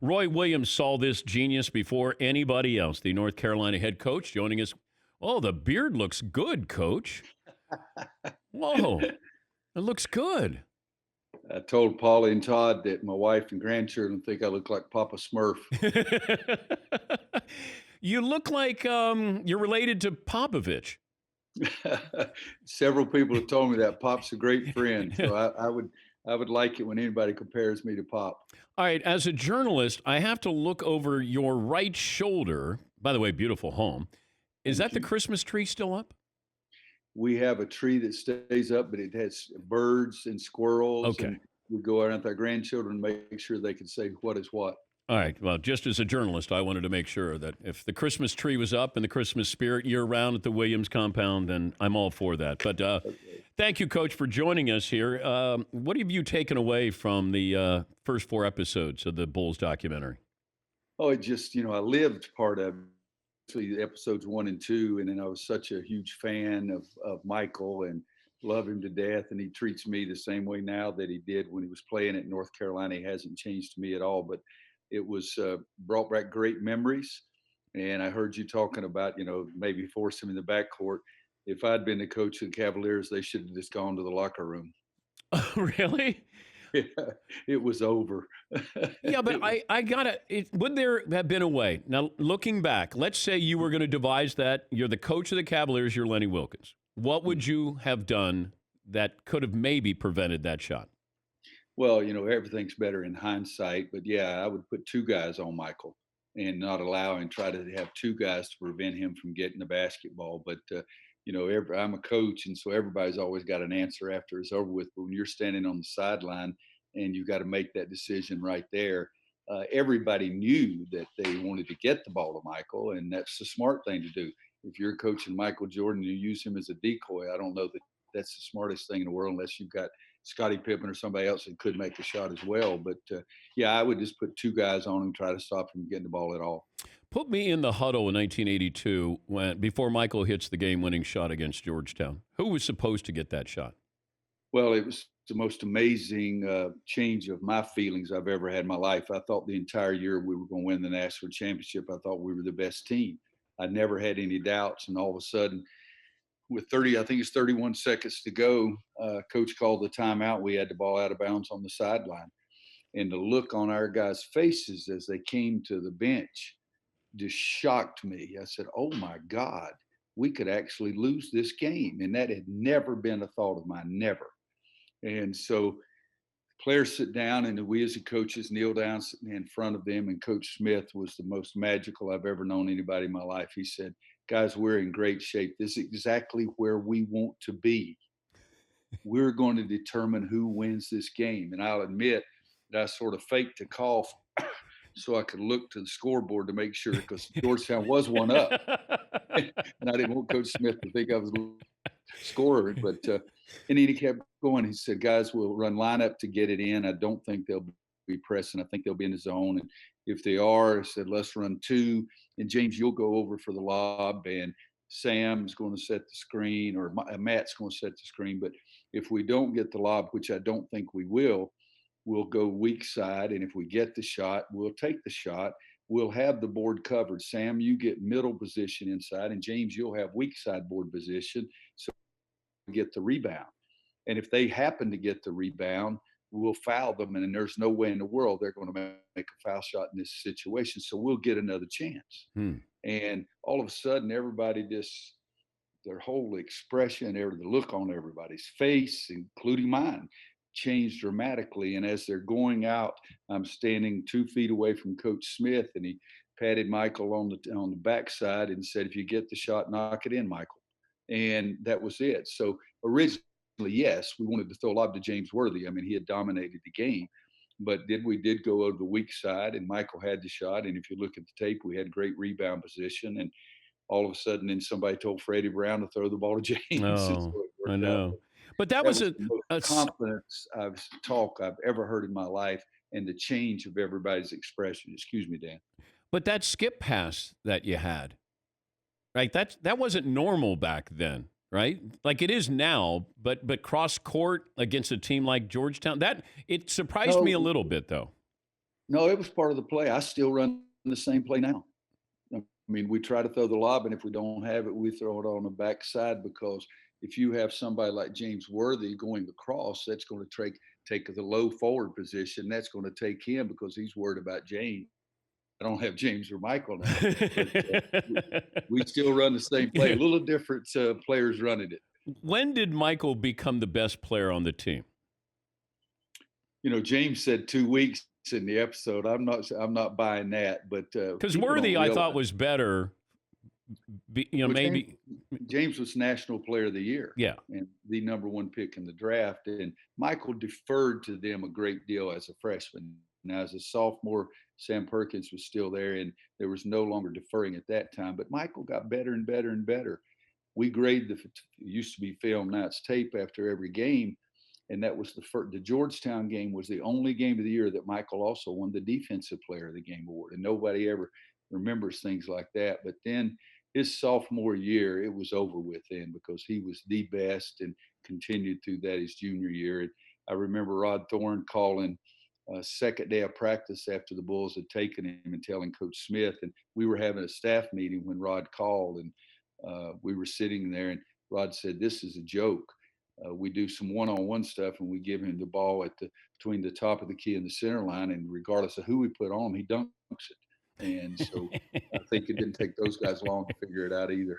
Roy Williams saw this genius before anybody else. The North Carolina head coach joining us. Oh, the beard looks good, Coach. Whoa, it looks good. I told Paulie and Todd that my wife and grandchildren think I look like Papa Smurf. You look like you're related to Popovich. Several people have told me that Pop's a great friend, so I would like it when anybody compares me to Pop. All right, as a journalist, I have to look over your right shoulder. By the way, beautiful home. Is that Thank the you. Christmas tree still up? We have a tree that stays up, but it has birds and squirrels, Okay. and we go around with our grandchildren and make sure they can say what is what. All right. Well, just as a journalist, I wanted to make sure that if the Christmas tree was up and the Christmas spirit year round at the Williams compound, then I'm all for that. But Okay. thank you, Coach, for joining us here. What have you taken away from the first 4 episodes of the Bulls documentary? Oh, it just, I lived part of actually episodes 1 and 2, and then I was such a huge fan of Michael and love him to death. And he treats me the same way now that he did when he was playing at North Carolina. He hasn't changed to me at all, but it was brought back great memories. And I heard you talking about, maybe force him in the backcourt. If I'd been the coach of the Cavaliers, they should have just gone to the locker room. Really? Yeah, it was over. Yeah, but It was. I gotta. Would there have been a way? Now, looking back, let's say you were going to devise that. You're the coach of the Cavaliers. You're Lenny Wilkens. What would you have done that could have maybe prevented that shot? Well, everything's better in hindsight, but yeah, I would put two guys on Michael and not allow and try to have two guys to prevent him from getting the basketball. But I'm a coach, and so everybody's always got an answer after it's over with. But when you're standing on the sideline and you've got to make that decision right there, everybody knew that they wanted to get the ball to Michael, and that's the smart thing to do. If you're coaching Michael Jordan, you use him as a decoy. I don't know that that's the smartest thing in the world unless you've got Scottie Pippen or somebody else that could make the shot as well. But yeah, I would just put two guys on him, try to stop him getting the ball at all. Put me in the huddle in 1982 before Michael hits the game-winning shot against Georgetown. Who was supposed to get that shot? Well, it was the most amazing change of my feelings I've ever had in my life. I thought the entire year we were going to win the national championship. I thought we were the best team. I never had any doubts, and all of a sudden, with 30, I think it's 31 seconds to go, coach called the timeout. We had the ball out of bounds on the sideline. And the look on our guys' faces as they came to the bench just shocked me. I said, oh my God, we could actually lose this game. And that had never been a thought of mine, never. And so players sit down, and we as the coaches kneel down in front of them. And Coach Smith was the most magical I've ever known anybody in my life. He said, guys, we're in great shape. This is exactly where we want to be. We're going to determine who wins this game. And I'll admit that I sort of faked a cough so I could look to the scoreboard to make sure, because Georgetown was one up. And I didn't want Coach Smith to think I was scoring. But and then he kept going. He said, guys, we'll run lineup to get it in. I don't think they'll be pressing. I think they'll be in the zone. And if they are, I said, let's run two. And James, you'll go over for the lob. And Sam's going to set the screen, or Matt's going to set the screen. But if we don't get the lob, which I don't think we will, we'll go weak side. And if we get the shot, we'll take the shot. We'll have the board covered. Sam, you get middle position inside, and James, you'll have weak side board position. So get the rebound. And if they happen to get the rebound, we'll foul them. And there's no way in the world they're going to make a foul shot in this situation. So we'll get another chance. Hmm. And all of a sudden, everybody just, their whole expression, the look on everybody's face, including mine, changed dramatically. And as they're going out, I'm standing 2 feet away from Coach Smith, and he patted Michael on the backside and said, "If you get the shot, knock it in, Michael." And that was it. So originally, yes, we wanted to throw a lob to James Worthy. I mean, he had dominated the game. But we did go over the weak side, and Michael had the shot. And if you look at the tape, we had great rebound position. And all of a sudden, then somebody told Freddie Brown to throw the ball to James. And so Oh, it I worked out. know. But that That was was the most a confidence I've ever heard in my life, and the change of everybody's expression. Excuse me, Dan. but that skip pass that you had, right? That wasn't normal back then, right? Like it is now, but cross court against a team like Georgetown, that it surprised me a No, little bit though. No, it was part of the play. I still run the same play now. I mean, we try to throw the lob, and if we don't have it, we throw it on the backside because if you have somebody like James Worthy going across, that's going to take the low forward position. That's going to take him because he's worried about James. I don't have James or Michael now, but we still run the same play. A little different players running it. When did Michael become the best player on the team? James said 2 weeks in the episode. I'm not buying that, but Because people don't Worthy, I realize. thought, was better. Well, Maybe. James was National Player of the Year. Yeah. And the number one pick in the draft. And Michael deferred to them a great deal as a freshman. Now, as a sophomore, Sam Perkins was still there, and there was no longer deferring at that time. But Michael got better and better and better. We grade it used to be film, now it's tape after every game. And that was the Georgetown game was the only game of the year that Michael also won the Defensive Player of the Game award. And nobody ever remembers things like that. But then his sophomore year, it was over with then because he was the best and continued through that his junior year. And I remember Rod Thorne calling second day of practice after the Bulls had taken him and telling Coach Smith, and we were having a staff meeting when Rod called, and we were sitting there, and Rod said, "This is a joke. We do some one-on-one stuff, and we give him the ball between the top of the key and the center line, and regardless of who we put on him, he dunks it." And so I think it didn't take those guys long to figure it out either.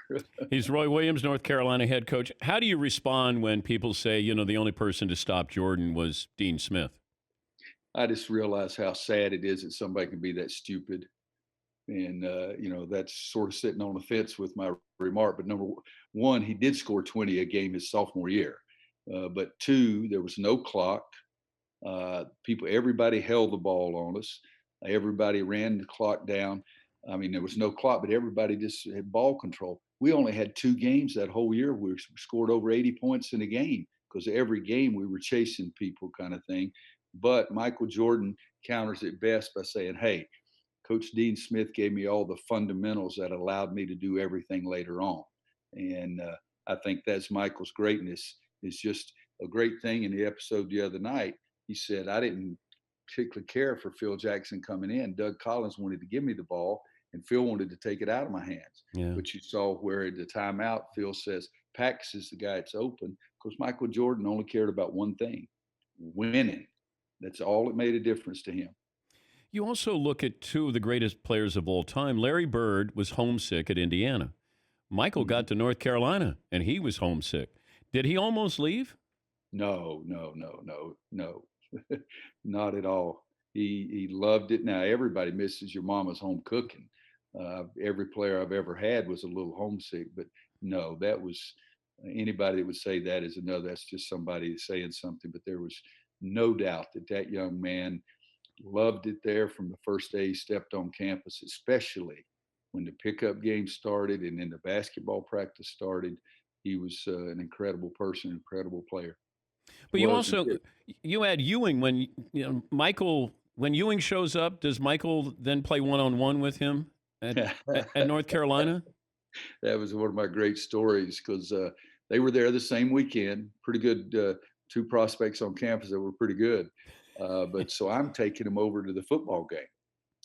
He's Roy Williams, North Carolina head coach. How do you respond when people say, the only person to stop Jordan was Dean Smith? I just realize how sad it is that somebody can be that stupid. And, that's sort of sitting on the fence with my remark. But number one, he did score 20 a game his sophomore year. But two, there was no clock. Everybody held the ball on us. Everybody ran the clock down. I mean, there was no clock, but everybody just had ball control. We only had 2 games that whole year. We scored over 80 points in a game because every game we were chasing people kind of thing. But Michael Jordan counters it best by saying, "Hey, Coach Dean Smith gave me all the fundamentals that allowed me to do everything later on." And I think that's Michael's greatness. It's just a great thing in the episode the other night. He said, "I didn't particularly care for Phil Jackson coming in. Doug Collins wanted to give me the ball, and Phil wanted to take it out of my hands." Yeah. But you saw where at the timeout, Phil says, "Pax is the guy that's open," because Michael Jordan only cared about one thing, winning. That's all that made a difference to him. You also look at 2 of the greatest players of all time. Larry Bird was homesick at Indiana. Michael got to North Carolina, and he was homesick. Did he almost leave? No, not at all. He loved it. Now everybody misses your mama's home cooking. Every player I've ever had was a little homesick, but no, that was anybody that would say that is another. That's just somebody saying something. But there was no doubt that young man loved it there from the first day he stepped on campus, especially when the pickup game started and then the basketball practice started. He was an incredible person, incredible player. But you add Ewing when Michael, when Ewing shows up, does Michael then play one-on-one with him at North Carolina? That was one of my great stories because they were there the same weekend. Pretty good 2 prospects on campus that were pretty good. But so I'm taking him over to the football game.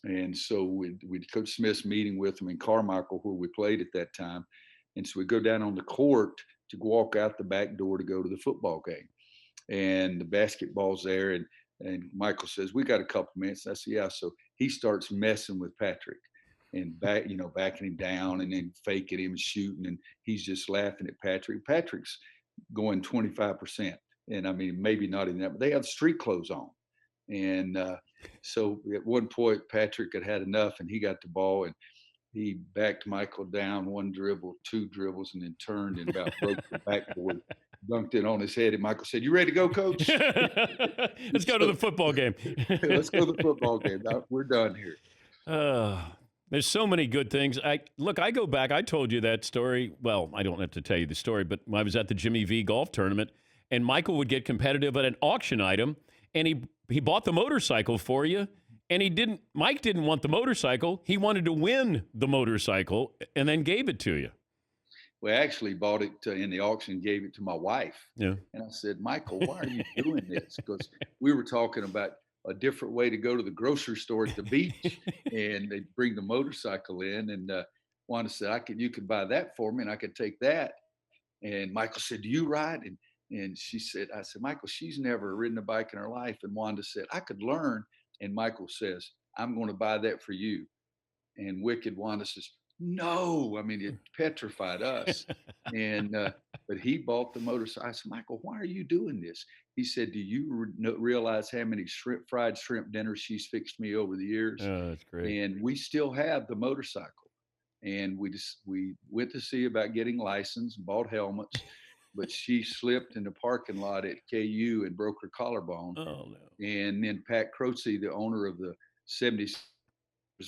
And so we Coach Smith's meeting with him in Carmichael where we played at that time. And so we go down on the court to walk out the back door to go to the football game. And the basketball's there. And Michael says, "We got a couple minutes." I said, "Yeah." So he starts messing with Patrick and backing him down and then faking him and shooting. And he's just laughing at Patrick. Patrick's going 25%. And I mean, maybe not even that, but they have street clothes on. And so at one point, Patrick had enough and he got the ball and he backed Michael down 1 dribble, 2 dribbles, and then turned and about broke the backboard, dunked it on his head. And Michael said, "You ready to go, Coach?" Let's go to the football game. Let's go to the football game. We're done here. There's so many good things. I go back. I told you that story. Well, I don't have to tell you the story, but I was at the Jimmy V golf tournament, and Michael would get competitive at an auction item, and he bought the motorcycle for you, and Mike didn't want the motorcycle. He wanted to win the motorcycle and then gave it to you. We actually bought it in the auction, gave it to my wife. Yeah. And I said, "Michael, why are you doing this?" Because we were talking about a different way to go to the grocery store at the beach, and they'd bring the motorcycle in, and Wanda said, you could buy that for me, and I could take that. And Michael said, "Do you ride?" And she said, I said, "Michael, she's never ridden a bike in her life." And Wanda said, "I could learn." And Michael says, "I'm going to buy that for you." And wicked Wanda says, "No." I mean, it petrified us. And but he bought the motorcycle. I said, "Michael, why are you doing this?" He said, "Do you realize how many fried shrimp dinners she's fixed me over the years?" Oh, that's great. And we still have the motorcycle. And we went to see about getting licensed, bought helmets, but she slipped in the parking lot at KU and broke her collarbone. Oh, no. And then Pat Croce, the owner of the 70s,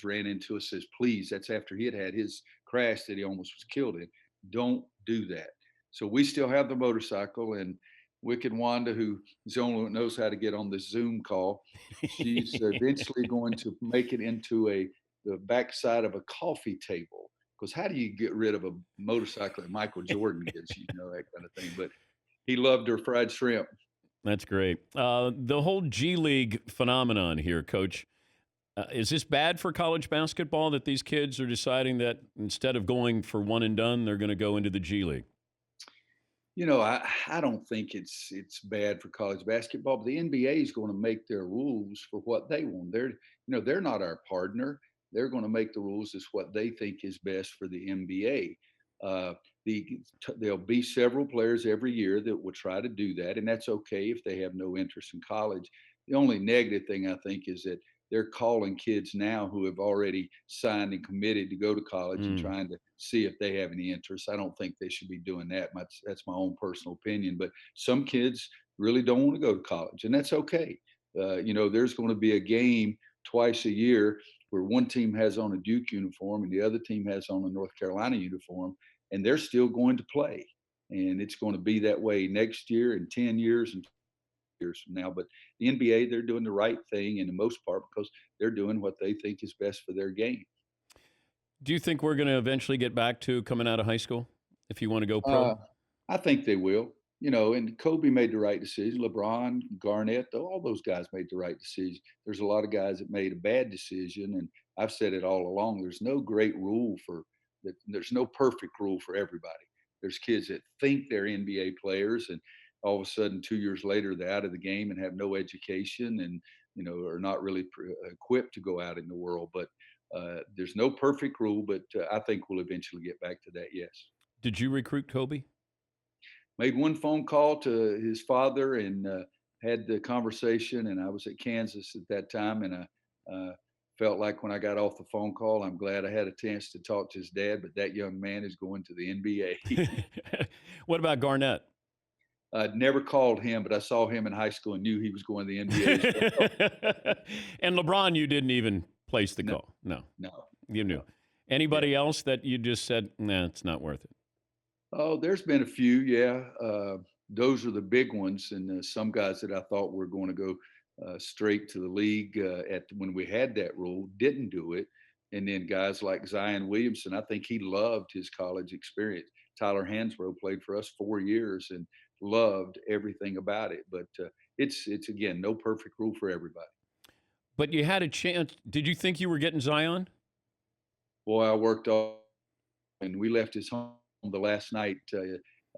ran into us, says, "Please," that's after he had his crash that he almost was killed in, "don't do that." So we still have the motorcycle, and wicked Wanda, who is the only one who knows how to get on this Zoom call, she's eventually going to make it into the backside of a coffee table. Because how do you get rid of a motorcycle that Michael Jordan gets, that kind of thing. But he loved her fried shrimp. That's great. The whole G League phenomenon here, Coach, is this bad for college basketball that these kids are deciding that instead of going for one and done, they're going to go into the G League? I don't think it's bad for college basketball, but the NBA is going to make their rules for what they want. They're not our partner. They're going to make the rules as what they think is best for the NBA. There'll be several players every year that will try to do that, and that's okay if they have no interest in college. The only negative thing I think is that they're calling kids now who have already signed and committed to go to college and trying to see if they have any interest. I don't think they should be doing that. That's my own personal opinion. But some kids really don't want to go to college, and that's okay. There's going to be a game twice a year where one team has on a Duke uniform and the other team has on a North Carolina uniform, and they're still going to play. And it's going to be that way next year and 10 years and years from now. But the NBA, they're doing the right thing in the most part because they're doing what they think is best for their game. Do you think we're going to eventually get back to coming out of high school if you want to go pro? I think they will. And Kobe made the right decision. LeBron, Garnett, all those guys made the right decision. There's a lot of guys that made a bad decision, and I've said it all along. There's no great rule for that. There's no perfect rule for everybody. There's kids that think they're NBA players, and all of a sudden, 2 years later, they're out of the game and have no education, and are not really equipped to go out in the world. But there's no perfect rule, but I think we'll eventually get back to that. Yes. Did you recruit Kobe? Made one phone call to his father and had the conversation. And I was at Kansas at that time, and I felt like when I got off the phone call, I'm glad I had a chance to talk to his dad. But that young man is going to the NBA. What about Garnett? I'd never called him, but I saw him in high school and knew he was going to the NBA as well. And LeBron, you didn't even place the call. No. You knew. Anybody else that you just said, nah, it's not worth it? Oh, there's been a few, yeah. Those are the big ones, and some guys that I thought were going to go straight to the league when we had that rule didn't do it. And then guys like Zion Williamson, I think he loved his college experience. Tyler Hansbrough played for us 4 years and loved everything about it. But it's again, no perfect rule for everybody. But you had a chance. Did you think you were getting Zion? Boy, I worked off, and we left his home the last night.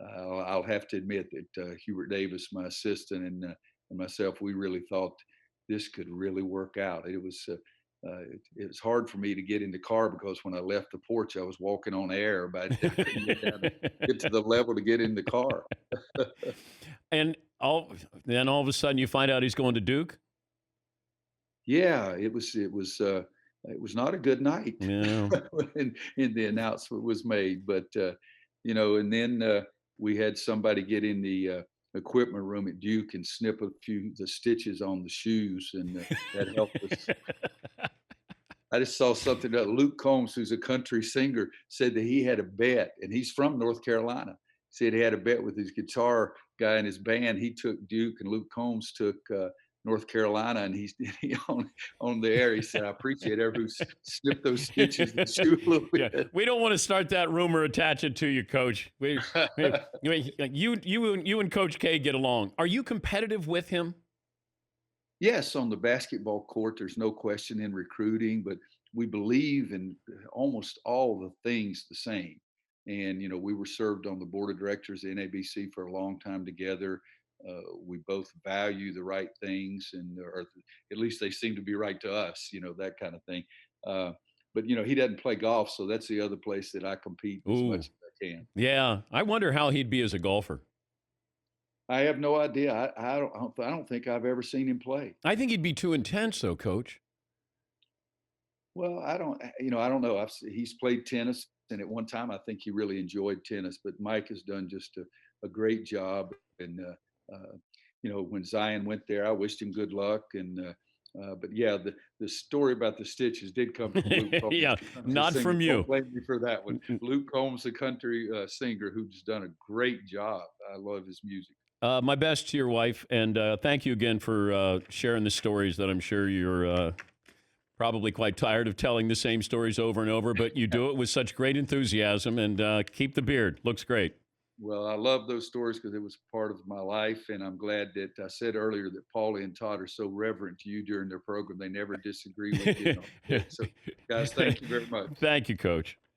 I'll have to admit that Hubert Davis, my assistant, and myself, we really thought this could really work out. It was hard for me to get in the car because when I left the porch, I was walking on air, but I couldn't get to the level to get in the car. And then all of a sudden, you find out he's going to Duke. Yeah, it was not a good night No. when the announcement was made, but and then we had somebody get in the equipment room at Duke and snip the stitches on the shoes, and that helped us. I just saw something that Luke Combs, who's a country singer, said that he had a bet, and he's from North Carolina. Said he had a bet with his guitar guy in his band. He took Duke, and Luke Combs took North Carolina, and he on the air. He said, "I appreciate everyone who snipped those stitches in the shoe a little bit." Yeah, we don't want to start that rumor, attach it to you, Coach. You and Coach K get along. Are you competitive with him? Yes, on the basketball court, there's no question in recruiting, but we believe in almost all the things the same. And, we were served on the board of directors of NABC for a long time together. We both value the right things, or at least they seem to be right to us, that kind of thing. Uh, but, he doesn't play golf, so that's the other place that I compete as Ooh, much as I can. yeah. I wonder how he'd be as a golfer. I have no idea. I don't think I've ever seen him play. I think he'd be too intense, though, Coach. Well, I don't know. He's played tennis, and at one time, I think he really enjoyed tennis. But Mike has done just a great job. And when Zion went there, I wished him good luck. But yeah, the story about the stitches did come from Luke Combs, Yeah, the country not singer. from Don't you. blame me for that one. Luke Combs, the country singer, who's done a great job. I love his music. My best to your wife, and thank you again for sharing the stories that I'm sure you're probably quite tired of telling the same stories over and over, but you do it with such great enthusiasm, and keep the beard. Looks great. Well, I love those stories because it was part of my life, and I'm glad that I said earlier that Paulie and Todd are so reverent to you during their program. They never disagree with you. So, guys, thank you very much. Thank you, Coach.